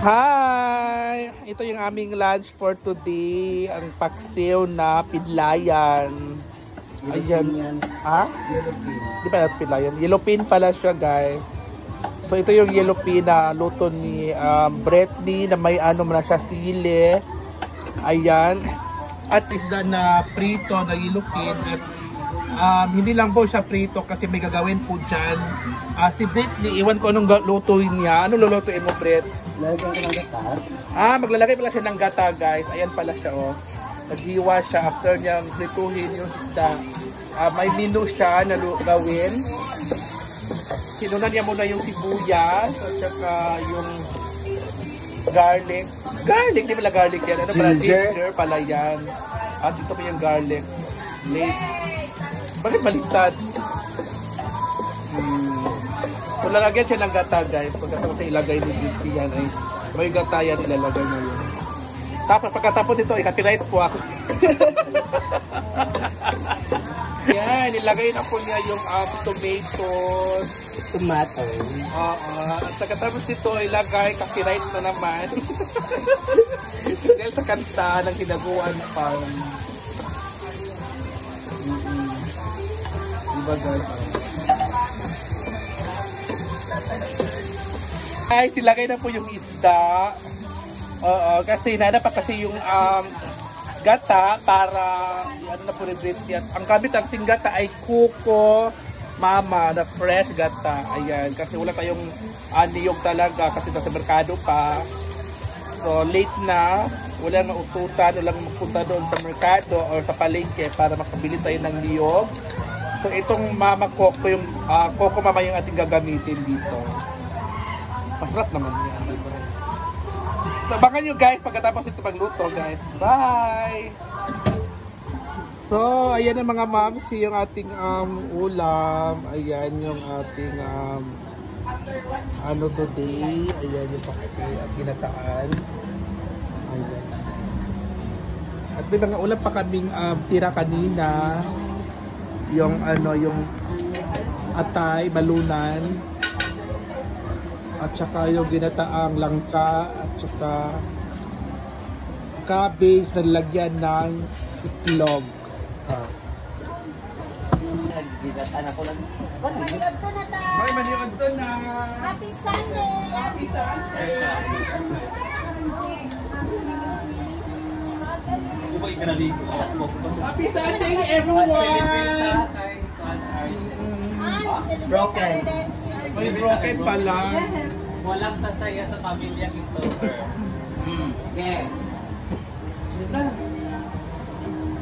Hi! Ito yung aming lunch for today. Ang paksiw na pidlayan. Ayan. Ha? Yellowpin. Di ba natin pidlayan? Yellowpin pala siya, guys. So ito yung yellowpin na luto ni Bretney na may ano na siya, sili. Ayan. At isda na prito na yellowpin. At hindi lang po siya prito kasi may gagawin po dyan. Si Bretney, iwan ko anong lutuin niya. Anong lulutuin mo, Bret? Lalagyan ko ng gata. Maglalagay pala siya ng gata, guys. Ayan pala siya, oh. Naghiwa siya after niya prituhin yung isda. May menu siya na gawin. Sinunan niya muna yung sibuyas at saka yung garlic. Garlic, di pala garlic yan. Ano pala? Ginger pala yan. Dito pa yung garlic. Late. Bakit baliktad? So, lalagyan siya ng gata, guys. Pagkatapos ilagay ni Disney yan ay may gata yan, ilalagay mo yun. Tapos pagkatapos ito, i-copyright po ako. Yan, ilagay na po niya yung tomatoes. Tomato. At pagkatapos ito, ilagay, copyright na naman. Dahil sa kanta ng Hinaguan Farm. Diba, guys? Ay, silagay na po yung isda. Kasi nana pa kasi yung gata para ano na po rin yan. Ang gamit ang gata ay kuko mama na fresh gata. Ayan, kasi wala tayong niyog talaga kasi nasa merkado pa. So late na, wala nang utusan, walang magpunta doon sa merkado or sa palengke para makabili tayo ng niyog. So itong mama koko, yung koko mama yung ating gagamitin dito. Masarap naman yan. So, abangan nyo guys pagkatapos ito pagluto, guys. Bye! So, ayan ang mga mamsi, yung ating ulam. Ayan yung ating ano today. Ayan yung paksi at ginataan. Ayan. At may mga ulam pa kaming tira kanina. Yung ano, yung atay, balunan. At saka yung ginataang langka at saka cabbage na lagyan ng itlog. Ginatan ako lang. Maniod to na ta! May maniod to na! Happy Sunday! Happy Sunday! Happy Sunday everyone! Broken. May broken pala. Walang sasaya sa pamilya ito. Yeah.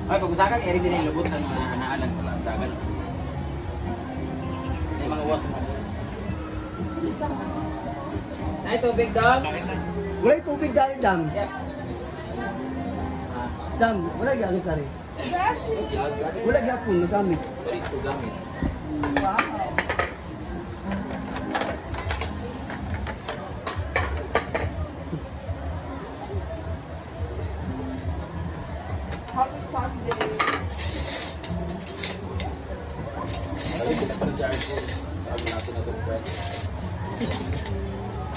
Ay, pag-usakan, eri din yung lubot ng mga naalan ko lang. Dagan ako siya. May mga uwas mo. Ay, tubig, Dam? Wala tubig dahil dam. Yep. Dam, wala gano'n sari. Wala gapon, nagamit. Wala ito gamit. Wow. Happy Sunday! Sabi kita pa rin ko. Sabi natin na itong press.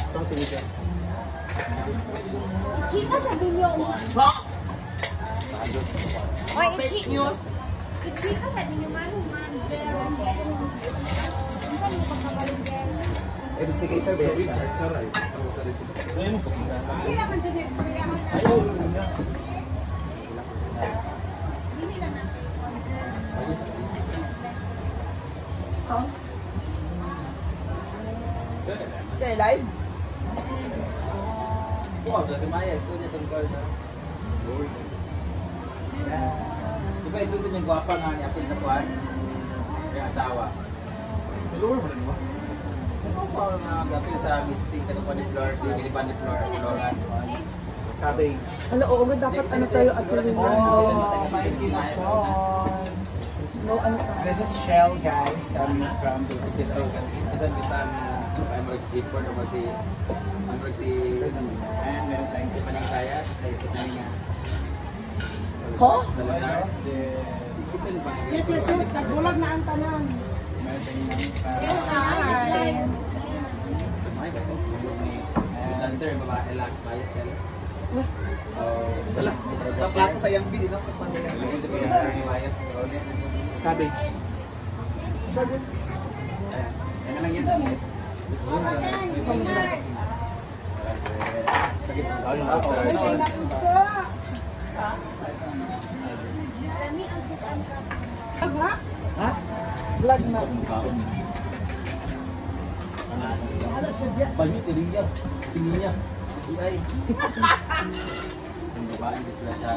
Ito, tingin ka. Ichika sa bilyo mo. Oy, Ichika sa bilyo man. Saan mo pagkabalong dyan? Investigator, baby. Ayaw mo pakinggan. Hindi naman dyan yung istorya. Ayaw. Hindi lang natin. Okay, live? Wow, dati maya. Sunod niya itong card. Diba isunod yung gwapa nga niya sa kuwan? Yung asawa. Lower mo rin mo? Ano pa na gapil sa misting kanong ni Flor, si Giliban ni Flor, Floran. Cabbage. Hala, oo nga, dapat ano tayo at rin mo. No, ano ka? This is Shell, guys, coming from the Ito, ito kita ay mo si Jipor o si and meron tayong si Paning Saya, ay si Paning Ho? Salazar. Yes, nagbulag na ang tanan. meron tayong Ay, Ay, ba ito? Dancer, babae lang, bayad ka lang. Wala. Sa plato sa yung bilis. Lugod sa pinagkara ni bayad. Cabbage. Yan na lang yan. Ha? Vlog na. Balik si Ria. Sige niya. Ay. Yung babae, hindi sila siya.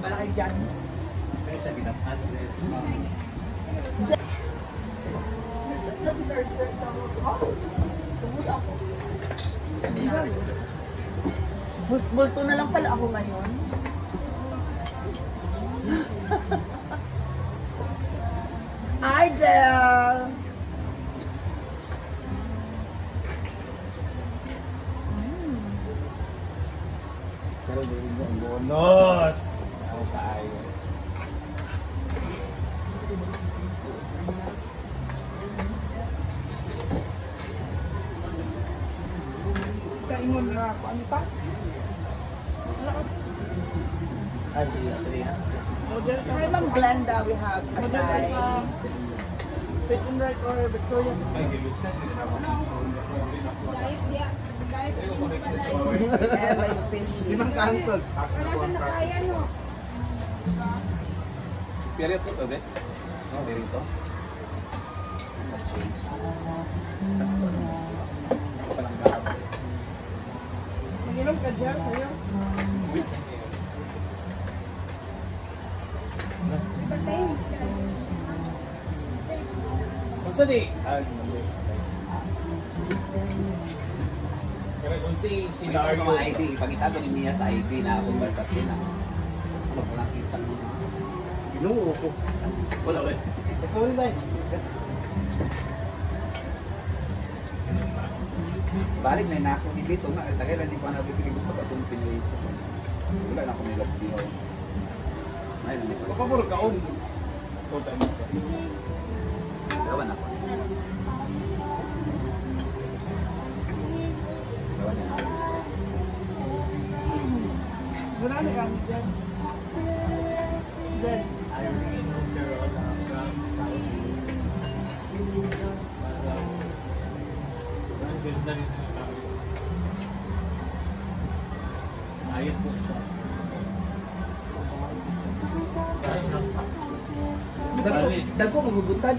Malaki dyan. Pero siya binapad. Multo na lang pala ako ngayon. Idol! Pero din yung bonus. Ako tayo. Kaingon na ako. Ano pa? Ah, sige. Atrina. Model ka. Hi, Ma'am Glenda, we have Model ka sa Fit and Right or Victoria. Ay, gilusan. Hindi na ako. Diet dia. Diet ini pa diet. and like fish. Limang kahangkot. Wala ka na kaya no. Period ko to, bet? No, period to. Na-change. Palang gabas. Mag-inom ka dyan sa'yo. Patay ni sa Kung saan eh? Pero kung si Dario. Dario. ID. Ipagitago ni Mia sa ID na conversation na. Ano ko lang kita mo. Ginoo ko. Wala ba? Sorry, Day. Balik na na ako ni Bito nga. Tagay lang di pa na bibili gusto ka itong Pinoy. Wala na ako nilog Pinoy. Ayun na Baka puro kaon. Total mo sa. Gawan ako. Gawan na ako. Wala na kami dyan. Dyan. Ayun po siya. Dagko magugutad.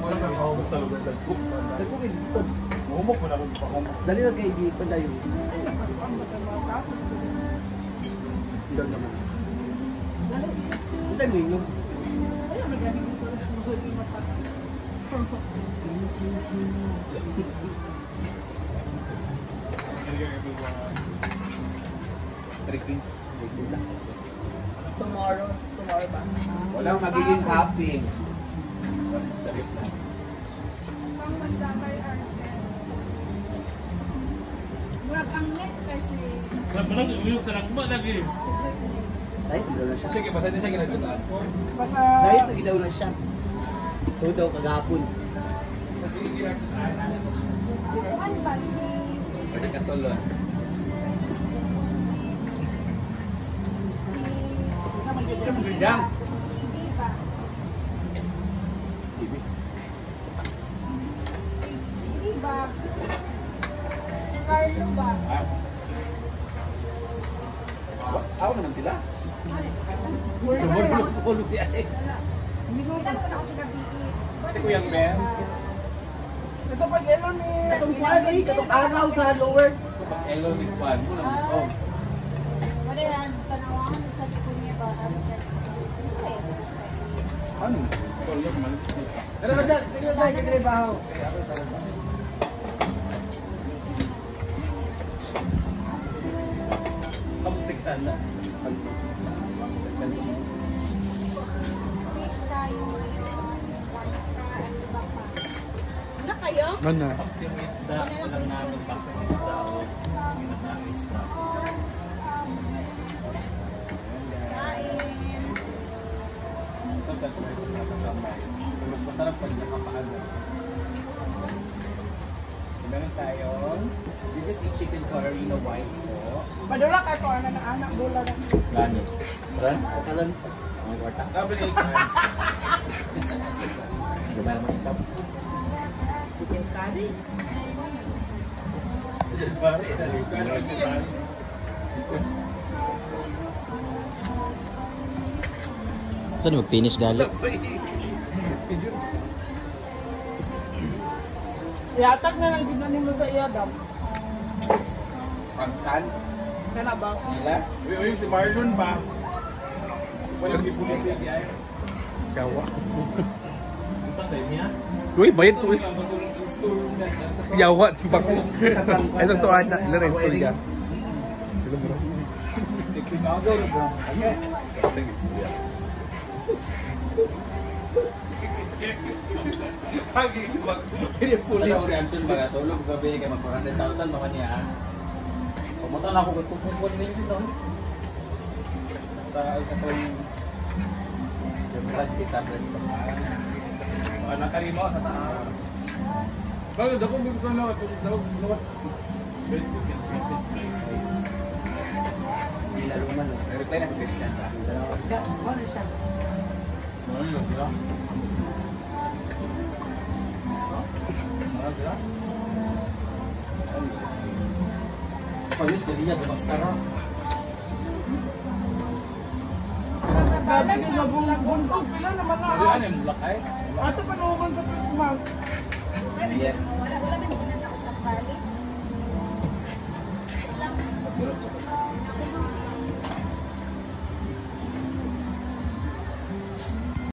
Ako gusto lang ng dagko. Dagko magugutad. Humok mo na kung pahumok. Dali lang kay Bito dayo. Hindi naman. Hindi mo yun. Ayaw na gani gusto. Hindi mapata. Tricking. Tomorrow ba? Walang magiging happy. pang magdamay arte. Murag ang net kasi. Sa manas umiyok sa nakma lagi. Dahil daw na siya. Sige, basta di siya ginasulaan. Basta... Dahil lagi daw na siya. So daw kagahapon. Sa di ginasulaan. Kuan ba si Pwede ka tulon. Bidang. si Viva. Si Viva. Si Carlo ba? Ako naman sila. Tulog di ay. Kita mo na ako sa gabi. Ate ko yung Ben. Ito pag yellow ni... Katong araw sa lower. Pag elo ni Juan mo lang ito. Wala yan, tanawan sa likod niya ba? Ano? Tulog man. Ano ba dyan? Tingnan tayo kagribaho. Kamusikan na. Fish tayo ngayon. Bangka at iba pa. Wala kayo? Ano? Yung isda, walang namin bakit isda o ginasang isda. Kain. So, that way, mas nakakamay. Mas masarap pag nakapaano. So, meron tayo spicy chicken curry na white po. Madula ka ito, anak bula na. Gani. Ran, kalan. Ang kwarta. Double egg man. Gabay naman ito. Chicken curry. Pare, dali. Ito na mag-finish gali. Ihatag na lang ginanin mo sa iyadam. Constant. Kana ba? Nilas. Uy, si Marlon ba? Walang ipulit yan yan. Yawa. Ito tayo niya. Uy, bayad po. Ang matulong ang store na. Yawa, si Bako. Ay, ito na. Lares ko niya. Chicago na ba? Okay. Hagi, pinipuli. Wala ko reaction ba tulog gabi kay mag 400,000 naman niya. Pumunta na ako kung 2.1 million no. Sa itong Plus kita rin. anak karimo sa taas. Bakit ako mo ko na ito? Hindi naluman. Reply na si Christian sa akin. Ano siya? Ano yun? Sila? Ano sila? Palit sa liya mas tara. Grabe yung mabuntog. Pila naman na. Ano yan? Yung lakay? Ato panuman sa Christmas. Yeah. Wala may ginanakot ang bali. Pagsiros.